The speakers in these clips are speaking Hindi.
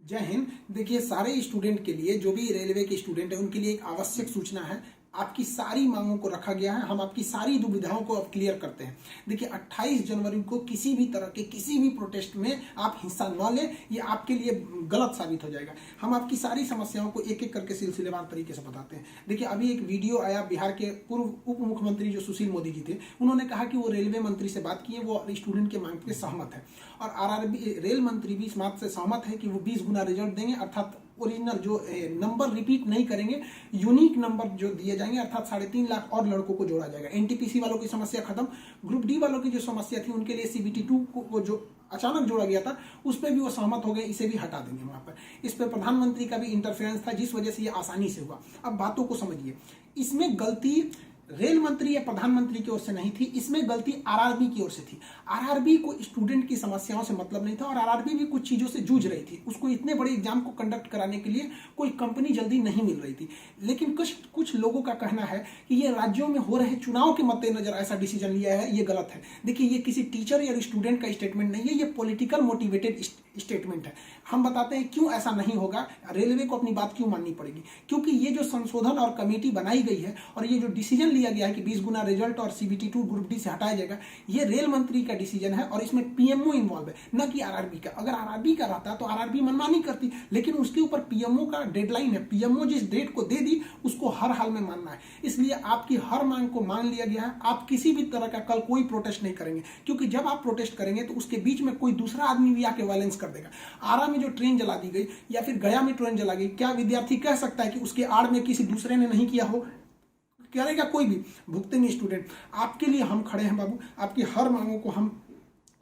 जय हिंद। देखिए, सारे स्टूडेंट के लिए, जो भी रेलवे के स्टूडेंट है उनके लिए एक आवश्यक सूचना है। आपकी सारी मांगों को रखा गया है, हम आपकी सारी दुविधाओं को अब क्लियर करते हैं। देखिए, 28 जनवरी को किसी भी तरह के किसी भी प्रोटेस्ट में आप हिस्सा न लें, ये आपके लिए गलत साबित हो जाएगा। हम आपकी सारी समस्याओं को एक एक करके सिलसिलेवार तरीके से बताते हैं। देखिए, अभी एक वीडियो आया, बिहार के पूर्व उप मुख्यमंत्री जो सुशील मोदी जी थे, उन्होंने कहा कि वो रेलवे मंत्री से बात किए, वो स्टूडेंट के मांग पे सहमत है और आरआरबी रेल मंत्री भी इस बात से सहमत है कि वो 20 गुना रिजल्ट देंगे, अर्थात ओरिजिनल जो नंबर रिपीट नहीं करेंगे, यूनिक नंबर जो दिए जाएंगे, अर्थात 3.5 लाख और लड़कों को जोड़ा जाएगा। एनटीपीसी वालों की समस्या खत्म, ग्रुप डी वालों की जो समस्या थी उनके लिए सीबीटी 2 को जो अचानक जोड़ा गया था उस पर भी वो सहमत हो गए, इसे भी हटा देंगे वहां पर। इस पर प्रधानमंत्री का भी इंटरफेरेंस था, जिस वजह से ये आसानी से हुआ। अब बातों को समझिए, इसमें गलती रेल मंत्री या प्रधानमंत्री की ओर से नहीं थी, इसमें गलती आरआरबी की ओर से थी। आरआरबी को स्टूडेंट की समस्याओं से मतलब नहीं था और आरआरबी भी कुछ चीजों से जूझ रही थी। उसको इतने बड़े एग्जाम को कंडक्ट कराने के लिए कोई कंपनी जल्दी नहीं मिल रही थी। लेकिन कुछ लोगों का कहना है कि ये राज्यों में हो रहे चुनाव के मद्देनजर ऐसा डिसीजन लिया है, ये गलत है। देखिए, ये किसी टीचर या स्टूडेंट का स्टेटमेंट नहीं है, ये पॉलिटिकल मोटिवेटेड स्टेटमेंट है। हम बताते हैं क्यों ऐसा नहीं होगा, रेलवे को अपनी बात क्यों माननी पड़ेगी। क्योंकि ये जो संशोधन और कमेटी बनाई गई है और ये जो डिसीजन लिया गया है कि 20 गुना रिजल्ट और सीबीटी 2 ग्रुप डी से हटाया जाएगा, ये रेल मंत्री का डिसीजन है और इसमें पीएमओ इन्वॉल्व है, न कि आरआरबी का। अगर आरआरबी का रहता तो आरआरबी मनमानी करती, लेकिन उसके ऊपर पीएमओ का डेडलाइन है। पीएमओ जिस डेट को दे दी उसको हर हाल में मानना है, इसलिए आपकी हर मांग को मान लिया गया है। आप किसी भी तरह का कल कोई प्रोटेस्ट नहीं करेंगे, क्योंकि जब आप प्रोटेस्ट करेंगे तो उसके बीच में कोई दूसरा आदमी भी आके वायलेंस कर देगा। आरा में जो ट्रेन जला दी गई या फिर गया में ट्रेन जला गई, क्या विद्यार्थी कह सकता है कि उसके आड़ में किसी दूसरे ने नहीं किया हो? करेगा कोई भी, भुगते नहीं स्टूडेंट। आपके लिए हम खड़े हैं बाबू, आपकी हर मांगों को हम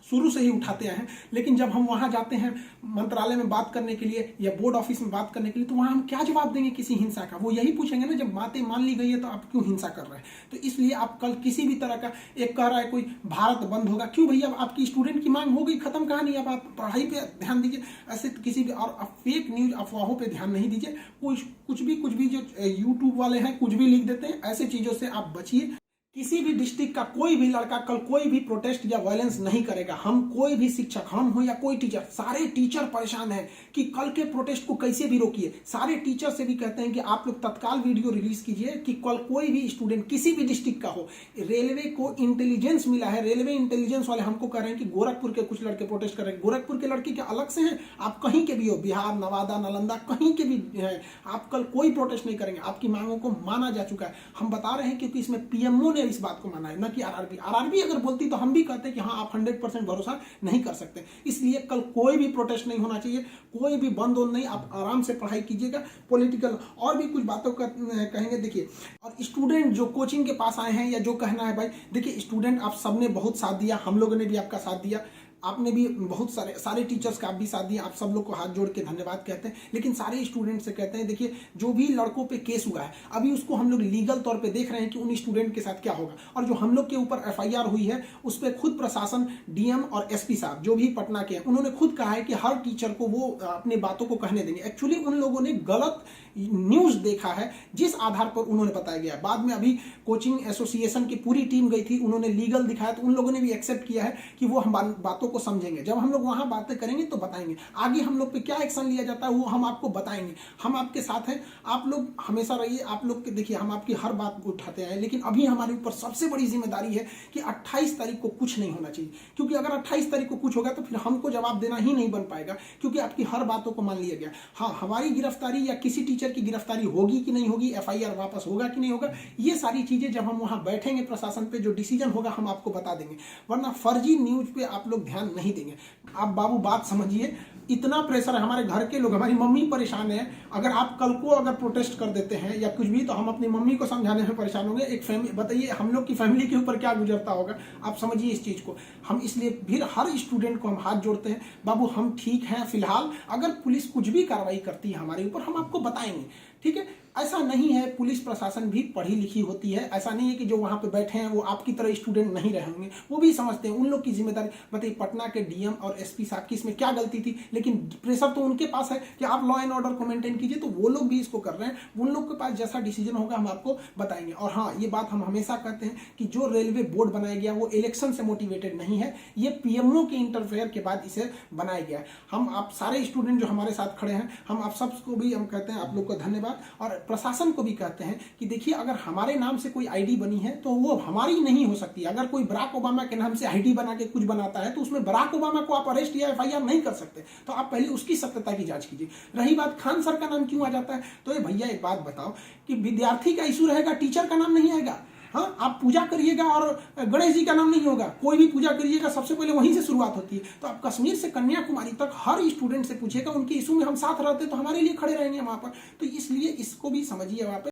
शुरू से ही उठाते आए हैं। लेकिन जब हम वहां जाते हैं मंत्रालय में बात करने के लिए या बोर्ड ऑफिस में बात करने के लिए, तो वहां हम क्या जवाब देंगे किसी हिंसा का? वो यही पूछेंगे ना, जब बातें मान ली गई है तो आप क्यों हिंसा कर रहे हैं? तो इसलिए आप कल किसी भी तरह का, एक कह रहा है कोई भारत बंद होगा, क्यों भैया? आपकी स्टूडेंट की मांग हो गई, खत्म कहानी। अब आप पढ़ाई पे ध्यान दीजिए, ऐसे किसी भी और फेक न्यूज अफवाहों पर ध्यान नहीं दीजिए। कुछ भी जो यूट्यूब वाले हैं कुछ भी लिख देते हैं, ऐसे चीजों से आप बचिए। किसी भी डिस्ट्रिक्ट का कोई भी लड़का कल कोई भी प्रोटेस्ट या वायलेंस नहीं करेगा। हम कोई भी शिक्षक, हम हो या कोई टीचर, सारे टीचर परेशान हैं कि कल के प्रोटेस्ट को कैसे भी रोकिए। सारे टीचर से भी कहते हैं कि आप लोग तत्काल वीडियो रिलीज कीजिए कि कल कोई भी स्टूडेंट किसी भी डिस्ट्रिक्ट का हो। रेलवे को इंटेलिजेंस मिला है, रेलवे इंटेलिजेंस वाले हमको कह रहे हैं कि गोरखपुर के कुछ लड़के प्रोटेस्ट कर रहे हैं। गोरखपुर के लड़के क्या अलग से हैं? आप कहीं के भी हो, बिहार, नवादा, नालंदा, कहीं के भी हैं, आप कल कोई प्रोटेस्ट नहीं करेंगे। आपकी मांगों को माना जा चुका है। हम बता रहे हैं क्योंकि इसमें पीएमओ ने इस बात को माना है, न कि आरआरबी। आरआरबी अगर बोलती तो हम भी कहते कि हाँ, आप 100% भरोसा नहीं कर सकते। इसलिए कल कोई भी प्रोटेस्ट नहीं होना चाहिए, कोई भी बंद नहीं। आप आराम से पढ़ाई कीजिएगा। पॉलिटिकल और भी कुछ बातों का कहेंगे। देखिए, और स्टूडेंट जो कोचिंग के पास आए हैं या जो कहना है भाई, देखिए स्टूडेंट आप सबने बहुत साथ दिया, हम लोगों ने भी आपका साथ दिया, आपने भी बहुत सारे टीचर्स का आप भी साथ दिया। आप सब लोग को हाथ जोड़ के धन्यवाद कहते हैं। लेकिन सारे स्टूडेंट से कहते हैं, देखिए जो भी लड़कों पे केस हुआ है अभी उसको हम लोग लीगल तौर पे देख रहे हैं कि उन स्टूडेंट के साथ क्या होगा। और जो हम लोग के ऊपर एफआईआर हुई है उस पर खुद प्रशासन, डीएम और एसपी साहब जो भी पटना के हैं, उन्होंने खुद कहा है कि हर टीचर को वो अपनी बातों को कहने देंगे। एक्चुअली उन लोगों ने गलत न्यूज देखा है जिस आधार पर उन्होंने बताया गया। बाद में अभी कोचिंग एसोसिएशन की पूरी टीम गई थी, उन्होंने लीगल दिखाया तो उन लोगों ने भी एक्सेप्ट किया है कि वो हम बातों को समझेंगे। जब हम लोग वहां बातें करेंगे तो बताएंगे, आगे हम लोग पे क्या एक्शन लिया जाता है वो हम आपको बताएंगे। हम आपके साथ हैं, आप लोग हमेशा रहिए। आप लोग के देखिए, हम आपकी हर बात को उठाते हैं, लेकिन अभी हमारे ऊपर सबसे बड़ी जिम्मेदारी है कि 28 तारीख को कुछ नहीं होना चाहिए। क्योंकि अगर 28 तारीख को कुछ होगा तो फिर हमको जवाब देना ही नहीं बन पाएगा, क्योंकि आपकी हर बातों को मान लिया गया। हाँ, हमारी गिरफ्तारी या किसी टीचर की गिरफ्तारी होगी कि नहीं होगी, एफआईआर वापस होगा कि नहीं होगा, ये सारी चीजें जब हम वहां बैठेंगे प्रशासन पे, जो डिसीजन होगा हम आपको बता देंगे। वरना फर्जी न्यूज पे आप लोग ध्यान नहीं देंगे। आप बाबू बात समझिए, इतना प्रेशर है। हमारे घर के लोग, हमारी मम्मी परेशान है। अगर आप कल को अगर प्रोटेस्ट कर देते हैं या कुछ भी, तो हम अपनी मम्मी को समझाने में परेशान होंगे। एक फैमिली, बताइए हम लोग की फैमिली के ऊपर क्या गुजरता होगा। आप समझिए इस चीज को। हम इसलिए फिर हर स्टूडेंट को हम हाथ जोड़ते हैं, बाबू हम ठीक हैं फिलहाल। अगर पुलिस कुछ भी कार्रवाई करती है हमारे ऊपर, हम आपको बताएंगे, ठीक है? ऐसा नहीं है, पुलिस प्रशासन भी पढ़ी लिखी होती है। ऐसा नहीं है कि जो वहां पे बैठे हैं वो आपकी तरह स्टूडेंट नहीं रहे होंगे, वो भी समझते हैं, उन लोग की जिम्मेदारी। बताइए पटना के डीएम और एसपी साहब की इसमें क्या गलती थी, लेकिन प्रेशर तो उनके पास है कि आप लॉ एंड ऑर्डर को मेंटेन कीजिए, तो वो लोग भी इसको कर रहे हैं। उन लोग के पास जैसा डिसीजन होगा हम आपको बताएंगे। और हाँ, ये बात हम हमेशा कहते हैं कि जो रेलवे बोर्ड बनाया गया वो इलेक्शन से मोटिवेटेड नहीं है, ये पीएमओ के इंटरफेयर के बाद इसे बनाया गया है। हम आप सारे स्टूडेंट जो हमारे साथ खड़े हैं, हम आप सबको भी हम कहते हैं आप लोग को धन्यवाद, और प्रशासन को भी कहते हैं कि देखिए अगर हमारे नाम से कोई आईडी बनी है तो वो हमारी नहीं हो सकती। अगर कोई बराक ओबामा के नाम से आईडी बना के कुछ बनाता है तो उसमें बराक ओबामा को आप अरेस्ट या एफआईआर नहीं कर सकते, तो आप पहले उसकी सत्यता की जांच कीजिए। रही बात खान सर का नाम क्यों आ जाता है, तो ये भैया एक बात बताओ कि विद्यार्थी का इशू रहेगा, टीचर का नाम नहीं आएगा। हाँ, आप पूजा करिएगा और गणेश जी का नाम नहीं होगा, कोई भी पूजा करिएगा सबसे पहले वहीं से शुरुआत होती है। तो आप कश्मीर से कन्याकुमारी तक हर स्टूडेंट से पूछिएगा, उनके इशू में हम साथ रहते तो हमारे लिए खड़े रहेंगे वहां पर। तो इसलिए इसको भी समझिए वहां पर।